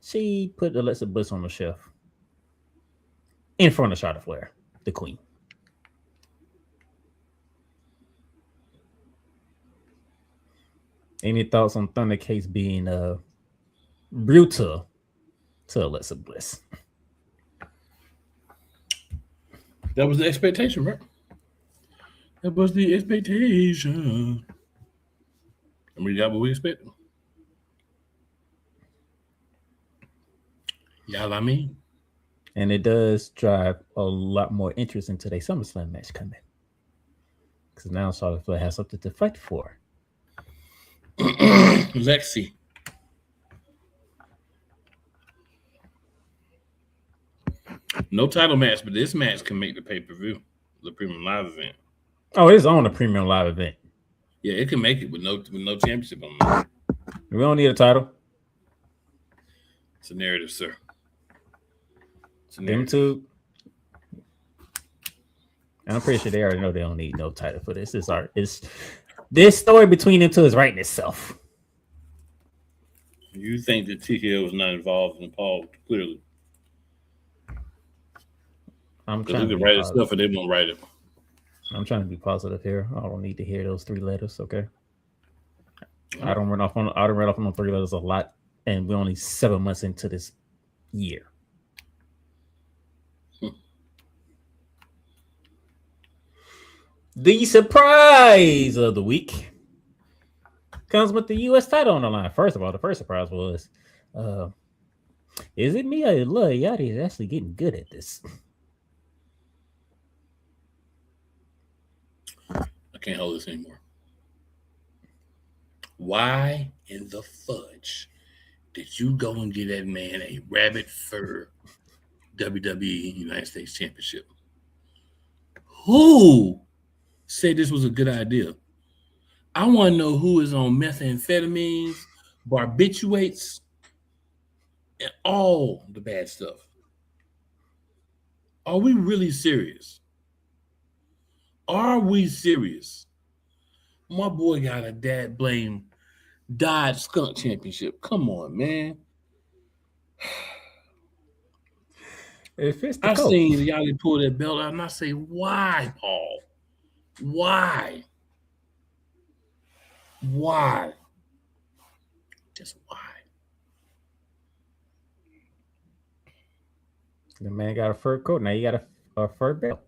she put Alexa Bliss on the shelf in front of Charlotte Flair, the queen. Any thoughts on Thunder Case being brutal to Alexa Bliss? That was the expectation, right? That was the expectation. And we got what we expected. Y'all, I mean. And it does drive a lot more interest into their SummerSlam match coming. Because now Charlotte Flair has something to fight for. Lexi. No title match, but this match can make the pay-per-view, the premium live event. Oh, it's on the premium live event. Yeah, it can make it with no championship on it. We don't need a title. It's a narrative, sir. It's a Them narrative. two. I'm pretty sure they already know they don't need no title for this. This story between them two is writing itself. You think that TKO was not involved in Paul, clearly. I'm Because trying we to can write it stuff and they won't write it. I'm trying to be positive here. I don't need to hear those three letters, okay? I don't run off on the 3 letters a lot, and we're only 7 months into this year. The surprise of the week comes with the U.S. title on the line. First of all, the first surprise was, is it me or Lil Yachty is actually getting good at this? I can't hold this anymore. Why in the fudge did you go and get that man a rabbit fur WWE United States Championship? Who said this was a good idea? I want to know who is on methamphetamines, barbiturates, and all the bad stuff. Are we really serious? Are we serious? My boy got a dad blame Dodge Skunk Championship. Come on, man. It fits the I coat. seen Yachty pull that belt out, and I say, why, Paul? Why? Why? Just why? The man got a fur coat. Now you got a fur belt.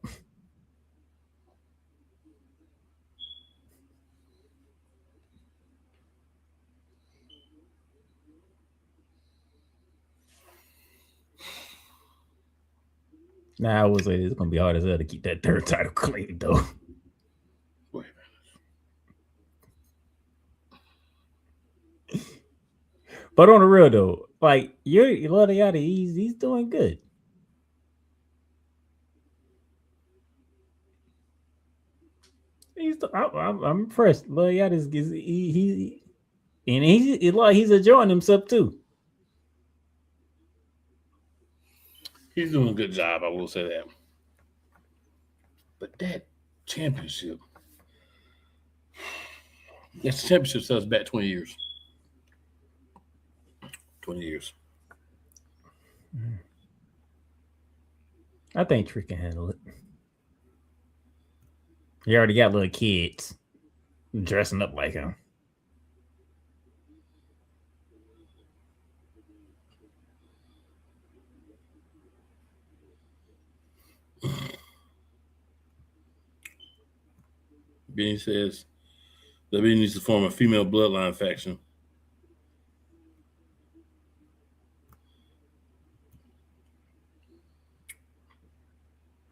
Now I would say it's gonna be hard as hell to keep that third title clean though. Wait. But on the real though, like you love Yachty, he's doing good. I'm impressed. Lil Yachty he's enjoying himself too. He's doing a good job, I will say that. But that championship, sets us back 20 years. 20 years. I think Trick can handle it. He already got little kids dressing up like him. Benny says WWE needs to form a female bloodline faction.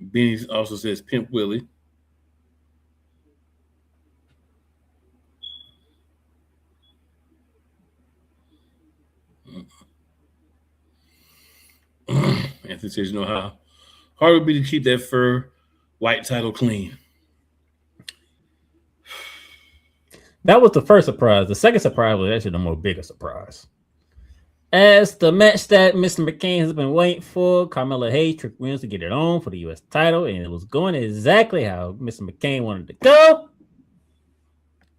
Benny also says Pimp Willie. Anthony says, you know how hard it would be to keep that fur white title clean. That was the first surprise. The second surprise was actually the more bigger surprise. As the match that Mr. McCain has been waiting for, Carmella Hayes, Trick Williams to get it on for the U.S. title, and it was going exactly how Mr. McCain wanted to go.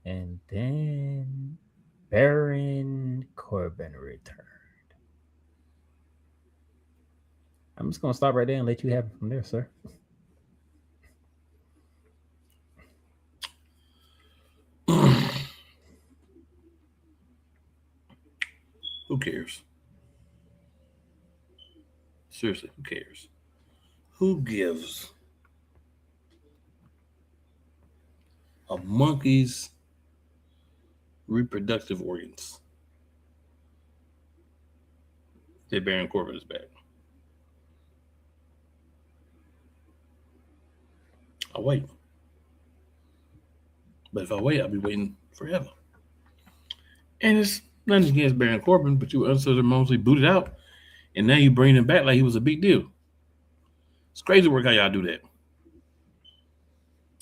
And then Baron Corbin returned. I'm just going to stop right there and let you have it from there, sir. Who cares? Seriously, who cares? Who gives a monkey's reproductive organs that Baron Corbin is back? I'll wait. But if I wait, I'll be waiting forever. And it's nothing against Baron Corbin, but you were unceremoniously booted out, and now you bring him back like he was a big deal. It's crazy work how y'all do that.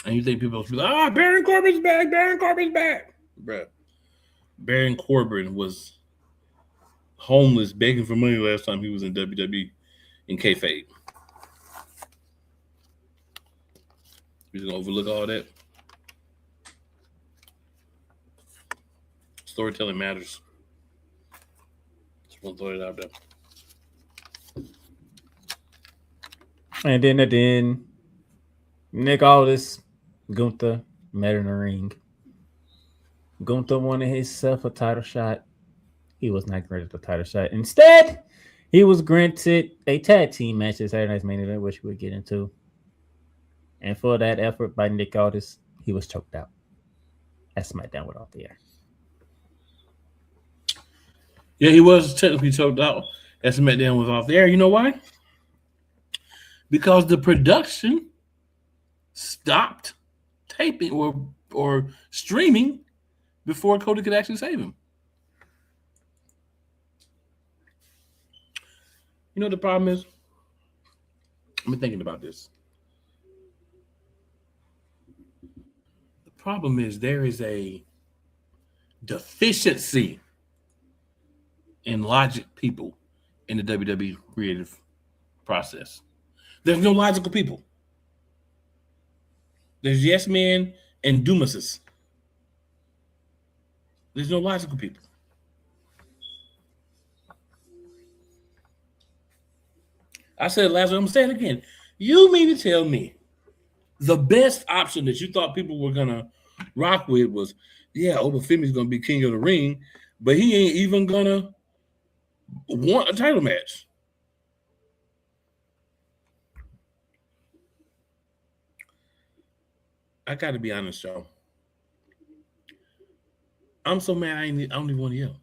And you think people will be like, Baron Corbin's back, Baron Corbin's back. Bruh. Baron Corbin was homeless, begging for money last time he was in WWE in kayfabe. You're just going to overlook all that? Storytelling matters. Just want to throw it out there. And then at the end, Nick Aldis, Gunther met in the ring. Gunther wanted himself a title shot. He was not granted the title shot. Instead, he was granted a tag team match at Saturday Night's Main Event, which we'll get into. And for that effort by Nick Aldis, he was choked out. That SmackDown went off the air. Yeah, he was technically choked out. That SmackDown was off the air. You know why? Because the production stopped taping or streaming before Cody could actually save him. You know what the problem is? I've been thinking about this. The problem is there is a deficiency in logic people in the WWE creative process. There's no logical people. There's yes men and Dumases. There's no logical people. I said it last week, I'm saying it again. You mean to tell me the best option that you thought people were gonna rock with was, yeah, Obafemi's gonna be king of the ring, but he ain't even gonna want a title match. I gotta be honest, y'all. I'm so mad I don't even want to yell.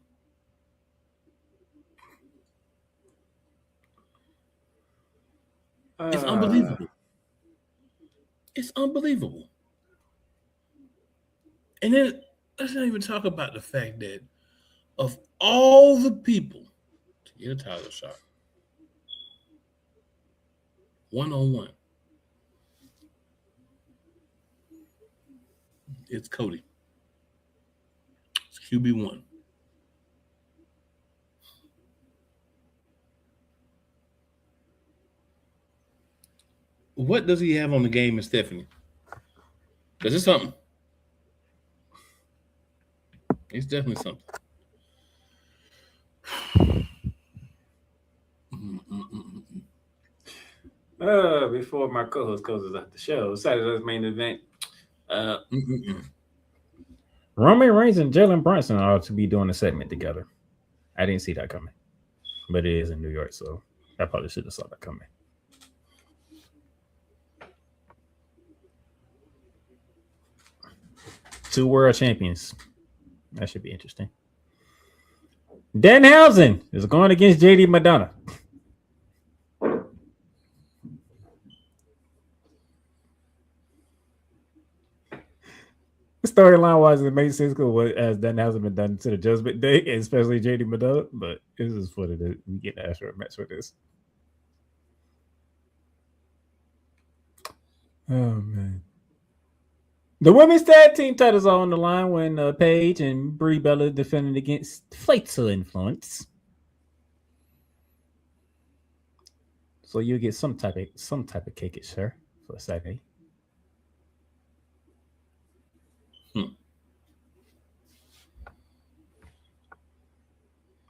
It's unbelievable. It's unbelievable. And then let's not even talk about the fact that of all the people to get a title shot, one-on-one, it's Cody. It's QB1. What does he have on the game in Stephanie? Because it's something. It's definitely something. Before my co-host closes out the show, Saturday's main event. Roman Reigns and Jalen Brunson are to be doing a segment together. I didn't see that coming, but it is in New York, so I probably should have saw that coming. Two world champions. That should be interesting. Danhausen is going against JD Madonna. Storyline wise, it makes sense because as Danhausen been done to the Judgment Day, especially JD Madonna, but this is funny that we get asked for a match for this. Oh man. The women's tag team titles are on the line when Paige and Brie Bella defending against Fatal Influence. So you'll get some type of cake at sure for Saturday.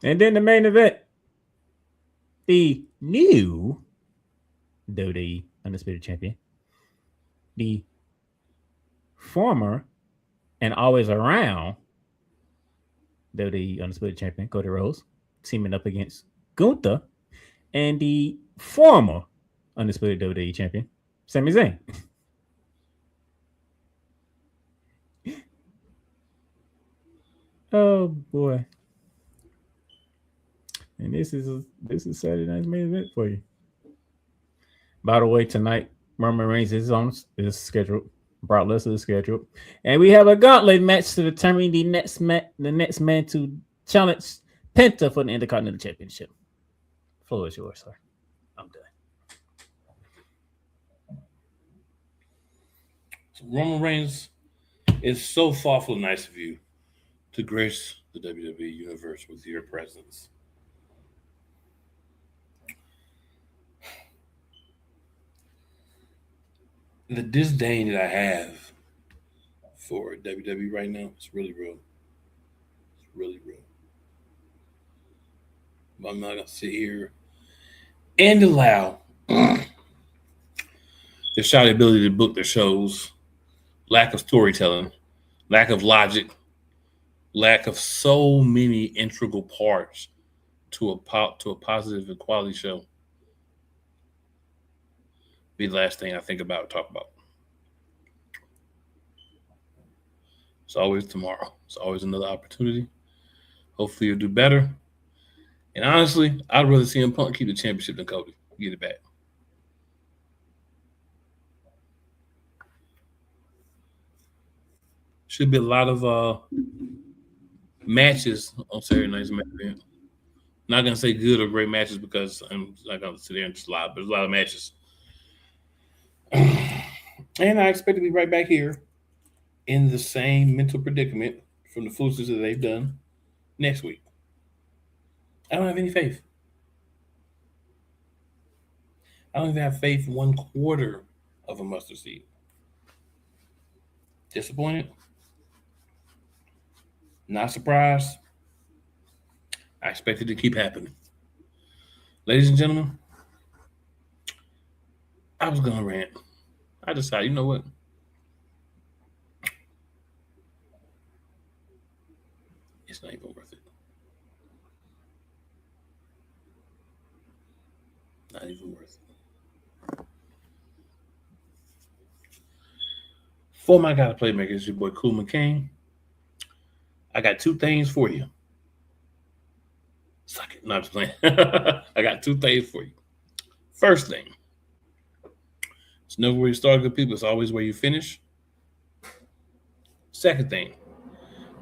And then the main event, the new WWE Undisputed Champion, the former and always around WWE Undisputed Champion, Cody Rhodes, teaming up against Gunther, and the former Undisputed WWE Champion, Sami Zayn. Oh boy. And this is Saturday night's main event for you. By the way, tonight Roman Reigns is scheduled. Brock Lesnar is scheduled, and we have a gauntlet match to determine the next man to challenge Penta for the Intercontinental Championship. Floor is yours, sir. I'm done. So Roman Reigns is so thoughtful and nice of you to grace the WWE Universe with your presence. The disdain that I have for WWE right now is really real. It's really real. But I'm not going to sit here and allow their shoddy ability to book their shows, lack of storytelling, lack of logic, lack of so many integral parts to a positive and quality show be the last thing I think about or talk about. It's always tomorrow. It's always another opportunity. Hopefully you'll do better. And honestly, I'd rather see CM Punk keep the championship than Cody get it back. Should be a lot of matches on Saturday night's main event. Not gonna say good or great matches because I'm not gonna sit there and just lie, but there's a lot of matches. And I expect to be right back here in the same mental predicament from the foolishness that they've done next week. I don't have any faith. I don't even have faith 1/4 of a mustard seed. Disappointed? Not surprised. I expect it to keep happening. Ladies and gentlemen, I was gonna rant. I decided, you know what? It's not even worth it. Not even worth it. For my guy, the playmaker, is your boy Cool McCain. I got two things for you. Suck it. No, I'm just playing. I got two things for you. First thing, it's never where you start, good people. It's always where you finish. Second thing,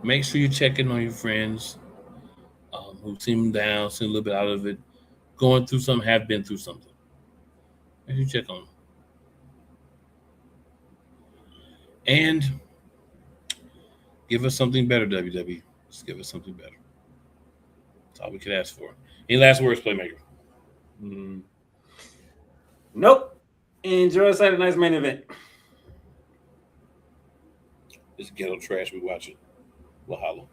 make sure you check in on your friends who seem down, seem a little bit out of it, going through something, have been through something. Make sure you check on them. And give us something better, WWE. Just give us something better. That's all we could ask for. Any last words, Playmaker? Nope. Enjoy Saturday night's main event. This ghetto trash we watching. We'll holler.